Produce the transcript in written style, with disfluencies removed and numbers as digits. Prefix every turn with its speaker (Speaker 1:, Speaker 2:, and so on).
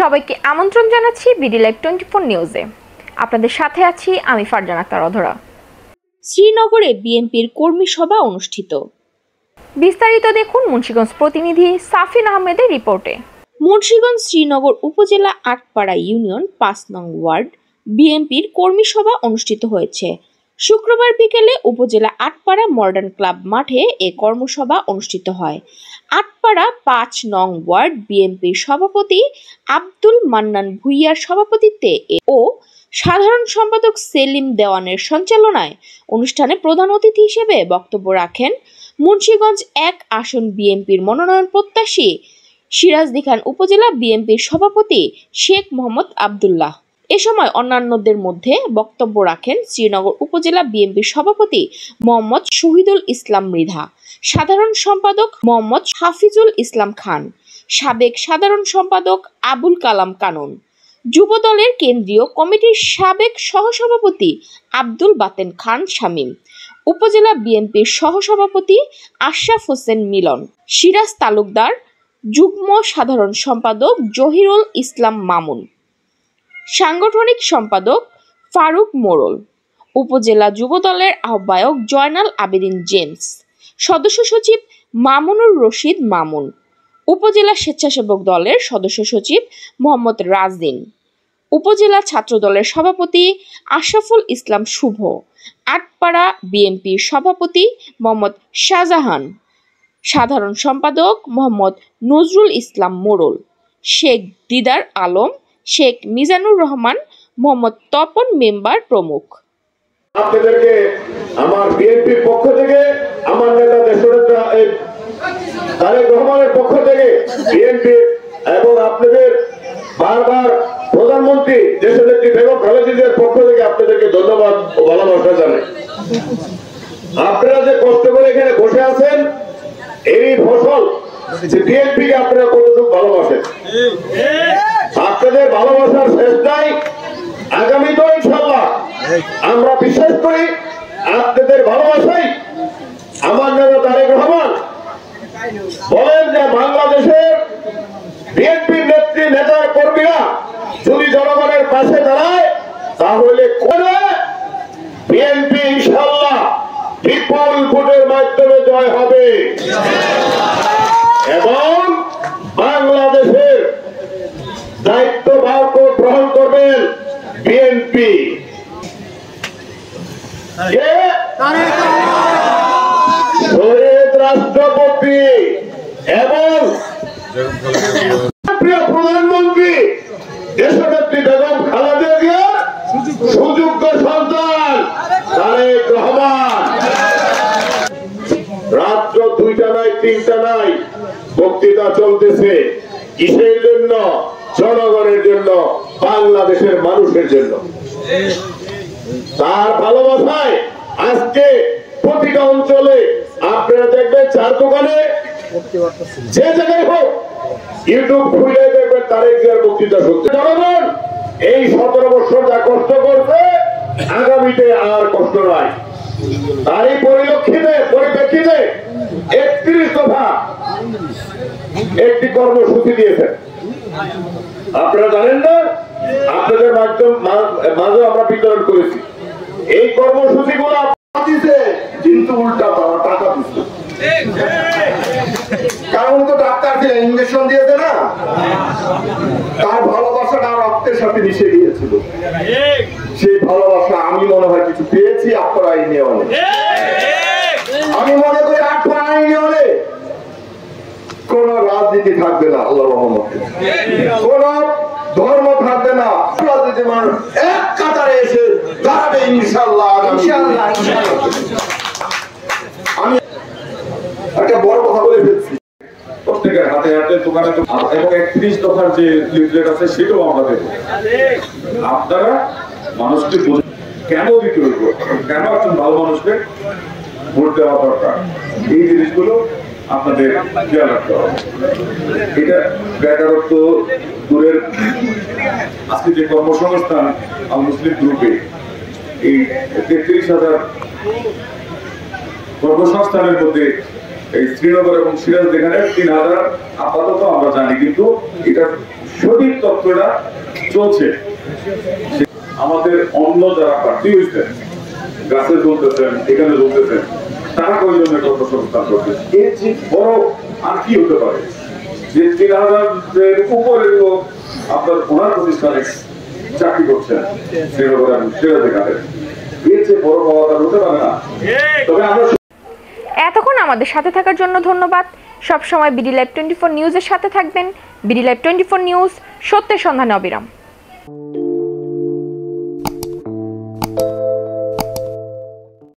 Speaker 1: সবাইকে আমন্ত্রণ জানাচ্ছি বিডি লাইভ 24 নিউজে। আপনাদের সাথে আছি আমি ফারজানা আক্তার অধরা।
Speaker 2: শ্রীনগরে বিএনপির কর্মী সভা অনুষ্ঠিত।
Speaker 1: বিস্তারিত দেখুন মুন্সিগঞ্জ প্রতিনিধি সাফিন আহমেদের রিপোর্টে।
Speaker 2: মুন্সিগঞ্জ শ্রীনগর উপজেলা আটপাড়া ইউনিয়ন ৫ নং ওয়ার্ড বিএনপির কর্মী সভা অনুষ্ঠিত হয়েছে। শুক্রবার বিকেলে উপজেলা আটপাড়া মডার্ন ক্লাব মাঠে এ কর্মসভা অনুষ্ঠিত হয়। আটপাড়া ৫ নং ওয়ার্ড বিএনপির সভাপতি আব্দুল মান্নান ভুইয়ার সভাপতিত্বে ও সাধারণ সম্পাদক সেলিম দেওয়ানের সঞ্চালনায় অনুষ্ঠানে প্রধান অতিথি হিসেবে বক্তব্য রাখেন মুন্সিগঞ্জ ১ আসন বিএনপির মনোনয়ন প্রত্যাশী সিরাজদি খান উপজেলা বিএনপির সভাপতি শেখ মোহাম্মদ আবদুল্লাহ। এ সময় অন্যান্যদের মধ্যে বক্তব্য রাখেন শ্রীনগর উপজেলা বিএনপির সভাপতি মোহাম্মদ শহীদুল ইসলাম মৃধা, সাধারণ সম্পাদক মোহাম্মদ হাফিজুল ইসলাম খান, সাবেক সাধারণ সম্পাদক আবুল কালাম কানুন, যুব দলের কেন্দ্রীয় কমিটির সাবেক সহসভাপতি আব্দুল বাতেন খান শামীম, উপজেলা বিএনপির সহসভাপতি আশরাফ হোসেন মিলন, সিরাজ তালুকদার, যুগ্ম সাধারণ সম্পাদক জহিরুল ইসলাম মামুন, সাংগঠনিক সম্পাদক ফারুক মোড়ল, উপজেলা যুব দলের আহ্বায়ক জয়নাল আবেদিন জেমস, সদস্য সচিব মামুনুর রশিদ মামুন, উপজেলা স্বেচ্ছাসেবক দলের সদস্য সচিব মোহাম্মদ রাজিন, উপজেলা ছাত্র দলের সভাপতি আশরাফুল ইসলাম শুভ, আটপাড়া বিএনপির সভাপতি মোহাম্মদ শাহজাহান, সাধারণ সম্পাদক মোহাম্মদ নজরুল ইসলাম মোড়ল, শেখ দিদার আলম, শেখ মিজানুর রহমান, মোহাম্মদ তপন মেম্বার প্রমুখ।
Speaker 3: আপনাদেরকে আমার বিএনপির পক্ষ থেকে, আমার নেতা দেশনেতা তারেক রহমানের পক্ষ থেকে বিএনপি এবং আপনাদের বারবার প্রধানমন্ত্রী দেশনেত্রী বেগম খালেদা জিয়ার পক্ষ থেকে আপনাদেরকে ধন্যবাদ ও ভালোবাসা জানাই। আপনারা যে কষ্ট করে এখানে বসে আছেন, এই ফসল বিএনপিকে আপনারা কতটুকু ভালোবাসেন, আপনাদের ভালোবাসার শেষ নাই। আগামী তো ইনশাআল্লাহ আমরা বিশ্বাস করি আপনাদের ভালোবাসাই আমার নেতা তারেক রহমান বলেন যে বাংলাদেশের বিএনপির নেত্রী নেতার কর্মীরা যদি জনগণের পাশে দাঁড়ায় তাহলে বিএনপি ইনশাআল্লাহ বিপুল ভোটের মাধ্যমে জয় হবে এবং বাংলাদেশের দায়িত্বভার গ্রহণ করবেন বিএনপি। শহীদ রাষ্ট্রপতি এবং প্রিয় প্রধানমন্ত্রী দেশনেত্রী বেগম খালেদা জিয়ার সুযোগ্য সন্তান তারেক রহমান। রাত্র 2টা নাই 3টা নাই বক্তৃতা চলতেছে কিসের জন্য? জনগণের জন্য, বাংলাদেশের মানুষের জন্য। তার ভালোবাসায় আজকে প্রতিটা অঞ্চলে আপনারা দেখবেন, চার দোকানে যে জায়গায় হোক ইউটিউব খুলে দেখবেন তারেক জিয়ার বক্তৃতা শুনতে। জনগণ এই 17 বছর যা কষ্ট করছে আগামীতে আর কষ্ট নাই। তারই পরিপ্রেক্ষিতে 31 দফা একটি কর্মসূচি দিয়েছেন। আপনারা জানেন না, আপনাদের মাঝে আমরা বিতরণ করেছি। এই কর্মসূচিগুলো দিচ্ছে কিন্তু উল্টা টাকা দিচ্ছে। কারণ তো ডাক্তারকে ইঞ্জেকশন দিয়েছে না, তার ভালোবাসাটা রক্তের সাথে মিশে গিয়েছিল। সেই ভালোবাসা আমি মনে হয় কিছু পেয়েছি আপনারা এই নিয়ে অনেক। আমি মনে করি আপনারা এই নিয়ে অনেক কোন রাজনীতি থাকবে না, আল্লাহ রহমতে কোন ধর্ম থাকবে না, রাজনীতি মানুষ এক কাতারে এসে দাঁড়াবে ইনশাআল্লাহ। আমি একটা বড় কথা বলে ফেলছি, প্রত্যেকের হাতে হাতে দোকানে এবং 31 দফার যে লিফলেট আছে সেটাও আমরা দেব। আপনারা মানুষকে কেন বিক্রি করবো, কেন একজন ভালো মানুষকে ভোট দেওয়া দরকার, এই জিনিসগুলো আপনাদের খেয়াল রাখতে হবে। এটা বেকারত্ব দূরের আজকে যে কর্মসংস্থান মুসলিম গ্রুপে এই 33,000 কর্মসংস্থানের মধ্যে
Speaker 4: এই শ্রীনগর এবং সিরাজ যেখানে 3000 আপাতত আমরা জানি, কিন্তু এটা সঠিক তথ্যটা চলছে। আমাদের অন্য যারা প্রার্থী হয়েছে, গাছে চলতেছেন, এখানে চলতেছেন, তারা কয়জনের কর্মসংস্থান করছে, এর চেয়ে বড় আর কি হতে পারে? যে 3000-এর উপরে লোক আপনার ওনার প্রতিষ্ঠানে চাকরি করছেন শ্রীনগর এবং সিরাজ যেখানে, এর চেয়ে বড় পাওয়া তার হতে পারে না। তবে আমরা
Speaker 1: এতক্ষণ আমাদের সাথে থাকার জন্য ধন্যবাদ। সবসময় বিডি লাইভ 24 নিউজের সাথে থাকবেন। বিডি লাইভ 24 নিউজ, সত্যের সন্ধানে অবিরাম।